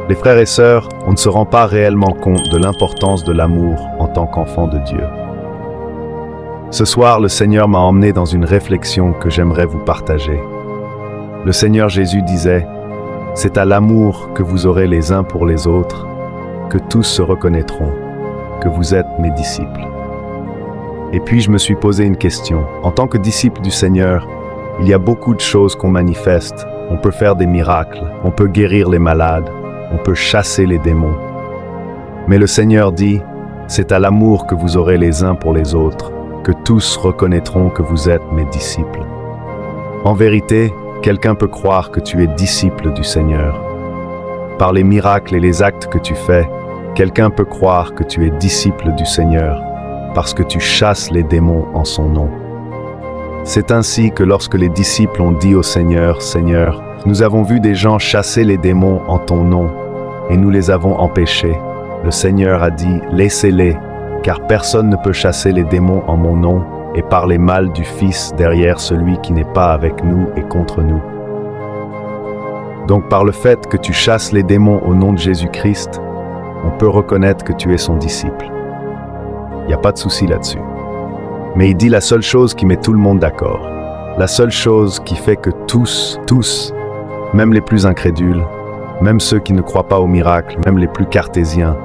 Les frères et sœurs, on ne se rend pas réellement compte de l'importance de l'amour en tant qu'enfant de Dieu. Ce soir, le Seigneur m'a emmené dans une réflexion que j'aimerais vous partager. Le Seigneur Jésus disait, « C'est à l'amour que vous aurez les uns pour les autres, que tous se reconnaîtront, que vous êtes mes disciples. » Et puis je me suis posé une question. En tant que disciple du Seigneur, il y a beaucoup de choses qu'on manifeste. On peut faire des miracles, on peut guérir les malades, on peut chasser les démons. Mais le Seigneur dit, « C'est à l'amour que vous aurez les uns pour les autres, que tous reconnaîtront que vous êtes mes disciples. » En vérité, quelqu'un peut croire que tu es disciple du Seigneur. Par les miracles et les actes que tu fais, quelqu'un peut croire que tu es disciple du Seigneur, parce que tu chasses les démons en son nom. C'est ainsi que lorsque les disciples ont dit au Seigneur, « Seigneur, nous avons vu des gens chasser les démons en ton nom, et nous les avons empêchés. » Le Seigneur a dit, « Laissez-les, car personne ne peut chasser les démons en mon nom et parler mal du Fils derrière celui qui n'est pas avec nous et contre nous. » Donc par le fait que tu chasses les démons au nom de Jésus-Christ, on peut reconnaître que tu es son disciple. Il n'y a pas de souci là-dessus. Mais il dit la seule chose qui met tout le monde d'accord, la seule chose qui fait que tous, même les plus incrédules, même ceux qui ne croient pas au miracle, même les plus cartésiens,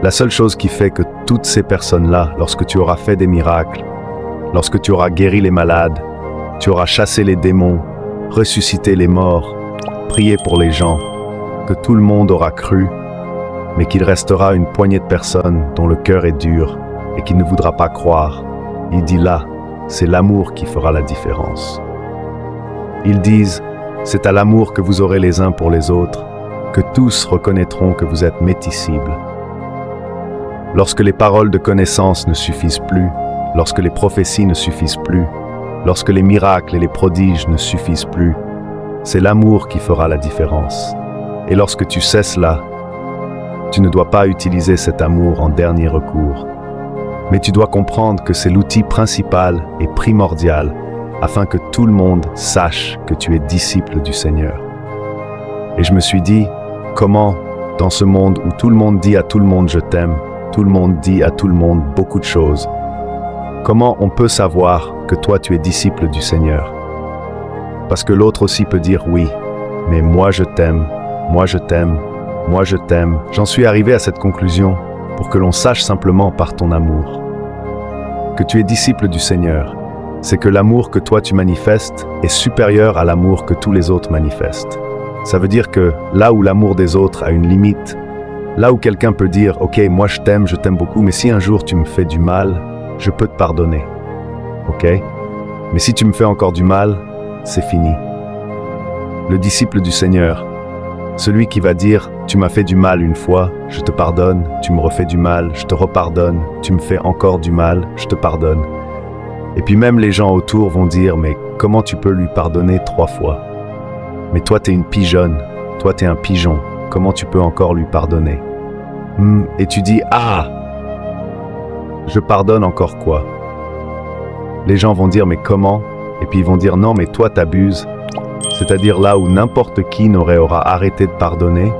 la seule chose qui fait que toutes ces personnes-là, lorsque tu auras fait des miracles, lorsque tu auras guéri les malades, tu auras chassé les démons, ressuscité les morts, prié pour les gens, que tout le monde aura cru, mais qu'il restera une poignée de personnes dont le cœur est dur et qui ne voudra pas croire. Il dit là, c'est l'amour qui fera la différence. Ils disent, c'est à l'amour que vous aurez les uns pour les autres, que tous reconnaîtront que vous êtes mes disciples. Lorsque les paroles de connaissance ne suffisent plus, lorsque les prophéties ne suffisent plus, lorsque les miracles et les prodiges ne suffisent plus, c'est l'amour qui fera la différence. Et lorsque tu sais cela, tu ne dois pas utiliser cet amour en dernier recours, mais tu dois comprendre que c'est l'outil principal et primordial afin que tout le monde sache que tu es disciple du Seigneur. Et je me suis dit, comment, dans ce monde où tout le monde dit à tout le monde « je t'aime », tout le monde dit à tout le monde beaucoup de choses, comment on peut savoir que toi tu es disciple du Seigneur? Parce que l'autre aussi peut dire oui, mais moi je t'aime, moi je t'aime, moi je t'aime. J'en suis arrivé à cette conclusion pour que l'on sache simplement par ton amour que tu es disciple du Seigneur. C'est que l'amour que toi tu manifestes est supérieur à l'amour que tous les autres manifestent. Ça veut dire que là où l'amour des autres a une limite, là où quelqu'un peut dire « Ok, moi je t'aime beaucoup, mais si un jour tu me fais du mal, je peux te pardonner. Ok? Mais si tu me fais encore du mal, c'est fini. » Le disciple du Seigneur, celui qui va dire « Tu m'as fait du mal une fois, je te pardonne, tu me refais du mal, je te repardonne, tu me fais encore du mal, je te pardonne. » Et puis même les gens autour vont dire « Mais comment tu peux lui pardonner 3 fois? Mais toi t'es une pigeonne, toi t'es un pigeon, comment tu peux encore lui pardonner? » Et tu dis « Ah! Je pardonne encore quoi? » Les gens vont dire « Mais comment? » Et puis ils vont dire « Non, mais toi t'abuses. » C'est-à-dire là où n'importe qui aura arrêté de pardonner,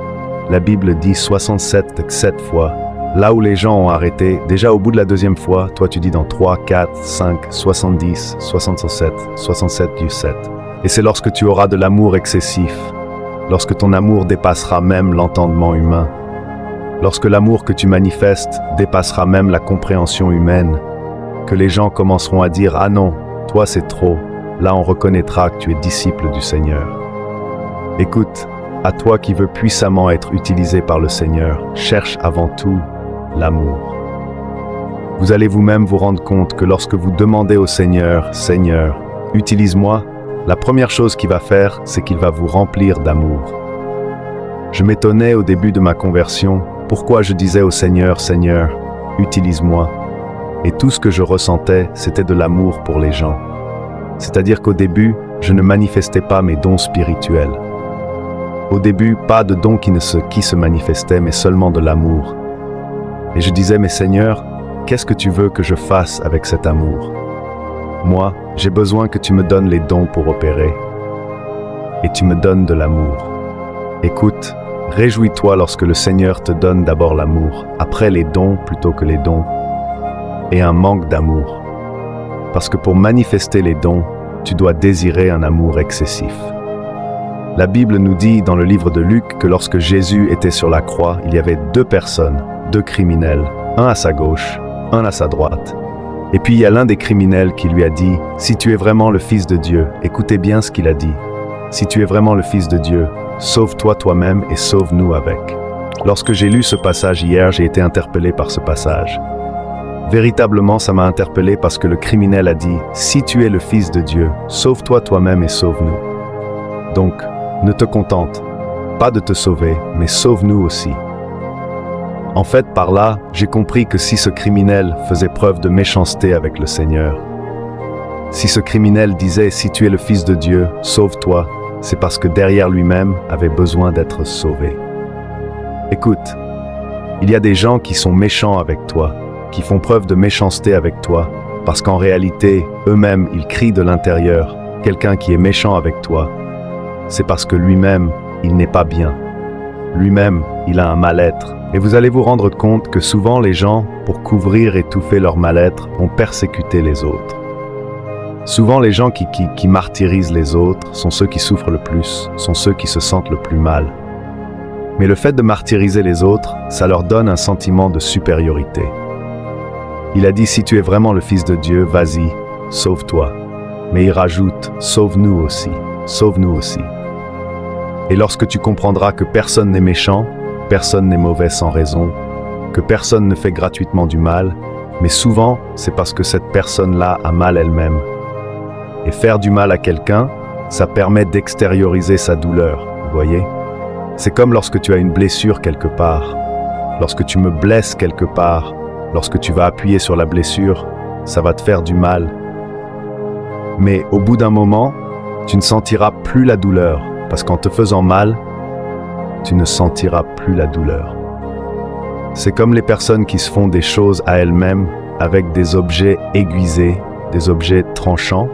la Bible dit 67 fois. Là où les gens ont arrêté, déjà au bout de la 2e fois, toi tu dis dans 3, 4, 5, 70, 67 du 7. Et c'est lorsque tu auras de l'amour excessif, lorsque ton amour dépassera même l'entendement humain, lorsque l'amour que tu manifestes dépassera même la compréhension humaine, que les gens commenceront à dire « Ah non, toi c'est trop », là on reconnaîtra que tu es disciple du Seigneur. Écoute, à toi qui veux puissamment être utilisé par le Seigneur, cherche avant tout l'amour. Vous allez vous-même vous rendre compte que lorsque vous demandez au Seigneur « Seigneur, utilise-moi », la première chose qu'il va faire, c'est qu'il va vous remplir d'amour. Je m'étonnais au début de ma conversion, pourquoi je disais au Seigneur « Seigneur, utilise-moi ». Et tout ce que je ressentais, c'était de l'amour pour les gens. C'est-à-dire qu'au début, je ne manifestais pas mes dons spirituels. Au début, pas de dons qui se manifestaient, mais seulement de l'amour. Et je disais, mais Seigneur, qu'est-ce que tu veux que je fasse avec cet amour? Moi, j'ai besoin que tu me donnes les dons pour opérer. Et tu me donnes de l'amour. Écoute, Réjouis-toi lorsque le Seigneur te donne d'abord l'amour, après les dons plutôt que les dons, et un manque d'amour. Parce que pour manifester les dons, tu dois désirer un amour excessif. La Bible nous dit dans le livre de Luc que lorsque Jésus était sur la croix, il y avait deux personnes, deux criminels, un à sa gauche, un à sa droite. Et puis il y a l'un des criminels qui lui a dit « Si tu es vraiment le Fils de Dieu, écoutez bien ce qu'il a dit. Si tu es vraiment le Fils de Dieu, sauve-toi toi-même et sauve-nous avec. » Lorsque j'ai lu ce passage hier, j'ai été interpellé par ce passage. Véritablement, ça m'a interpellé parce que le criminel a dit « Si tu es le Fils de Dieu, sauve-toi toi-même et sauve-nous. » Donc, ne te contente pas de te sauver, mais sauve-nous aussi. En fait, par là, j'ai compris que si ce criminel faisait preuve de méchanceté avec le Seigneur, si ce criminel disait « Si tu es le Fils de Dieu, sauve-toi », c'est parce que derrière lui-même avait besoin d'être sauvé. Écoute, il y a des gens qui sont méchants avec toi, qui font preuve de méchanceté avec toi, parce qu'en réalité, eux-mêmes, ils crient de l'intérieur. Quelqu'un qui est méchant avec toi, c'est parce que lui-même, il n'est pas bien. Lui-même, il a un mal-être. Et vous allez vous rendre compte que souvent les gens, pour couvrir et étouffer leur mal-être, ont persécuté les autres. Souvent les gens qui martyrisent les autres sont ceux qui souffrent le plus, sont ceux qui se sentent le plus mal. Mais le fait de martyriser les autres, ça leur donne un sentiment de supériorité. Il a dit « Si tu es vraiment le Fils de Dieu, vas-y, sauve-toi. » Mais il rajoute « Sauve-nous aussi, sauve-nous aussi. » Et lorsque tu comprendras que personne n'est méchant, personne n'est mauvais sans raison, que personne ne fait gratuitement du mal, mais souvent, c'est parce que cette personne-là a mal elle-même. Et faire du mal à quelqu'un, ça permet d'extérioriser sa douleur, vous voyez? C'est comme lorsque tu as une blessure quelque part. Lorsque tu me blesses quelque part, lorsque tu vas appuyer sur la blessure, ça va te faire du mal. Mais au bout d'un moment, tu ne sentiras plus la douleur, parce qu'en te faisant mal, tu ne sentiras plus la douleur. C'est comme les personnes qui se font des choses à elles-mêmes avec des objets aiguisés, des objets tranchants.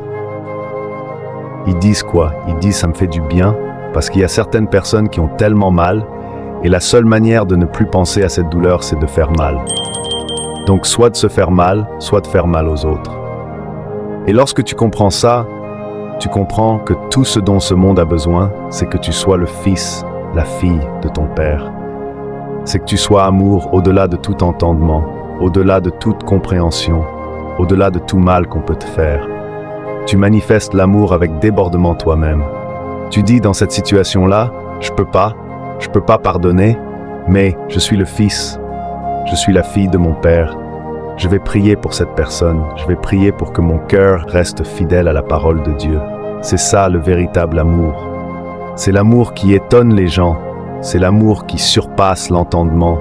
Ils disent quoi? Ils disent « ça me fait du bien » parce qu'il y a certaines personnes qui ont tellement mal et la seule manière de ne plus penser à cette douleur, c'est de faire mal. Donc soit de se faire mal, soit de faire mal aux autres. Et lorsque tu comprends ça, tu comprends que tout ce dont ce monde a besoin, c'est que tu sois le fils, la fille de ton Père. C'est que tu sois amour au-delà de tout entendement, au-delà de toute compréhension, au-delà de tout mal qu'on peut te faire. Tu manifestes l'amour avec débordement toi-même. Tu dis dans cette situation-là, je peux pas pardonner, mais je suis le fils, je suis la fille de mon Père. Je vais prier pour cette personne, je vais prier pour que mon cœur reste fidèle à la parole de Dieu. C'est ça le véritable amour. C'est l'amour qui étonne les gens, c'est l'amour qui surpasse l'entendement.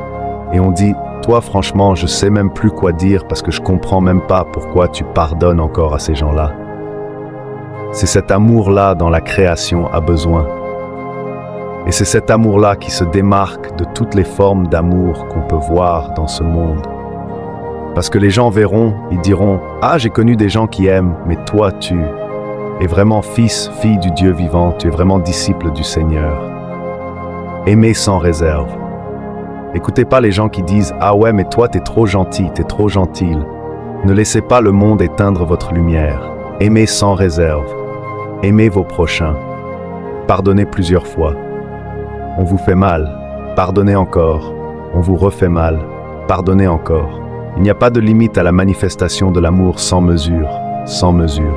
Et on dit, toi franchement, je sais même plus quoi dire parce que je comprends même pas pourquoi tu pardonnes encore à ces gens-là. C'est cet amour-là dont la création a besoin. Et c'est cet amour-là qui se démarque de toutes les formes d'amour qu'on peut voir dans ce monde. Parce que les gens verront, ils diront « Ah, j'ai connu des gens qui aiment, mais toi, tu es vraiment fils, fille du Dieu vivant, tu es vraiment disciple du Seigneur. » Aimez sans réserve. Écoutez pas les gens qui disent « Ah ouais, mais toi, t'es trop gentil, t'es trop gentille. » Ne laissez pas le monde éteindre votre lumière. Aimez sans réserve. Aimez vos prochains. Pardonnez plusieurs fois. On vous fait mal. Pardonnez encore. On vous refait mal. Pardonnez encore. Il n'y a pas de limite à la manifestation de l'amour sans mesure, sans mesure.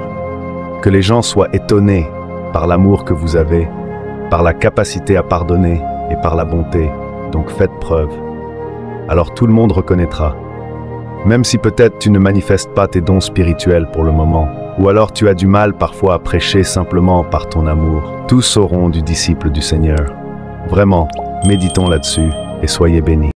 Que les gens soient étonnés par l'amour que vous avez, par la capacité à pardonner et par la bonté. Donc faites preuve. Alors tout le monde reconnaîtra. Même si peut-être tu ne manifestes pas tes dons spirituels pour le moment, ou alors tu as du mal parfois à prêcher simplement par ton amour, tous sauront du disciple du Seigneur. Vraiment, méditons là-dessus et soyez bénis.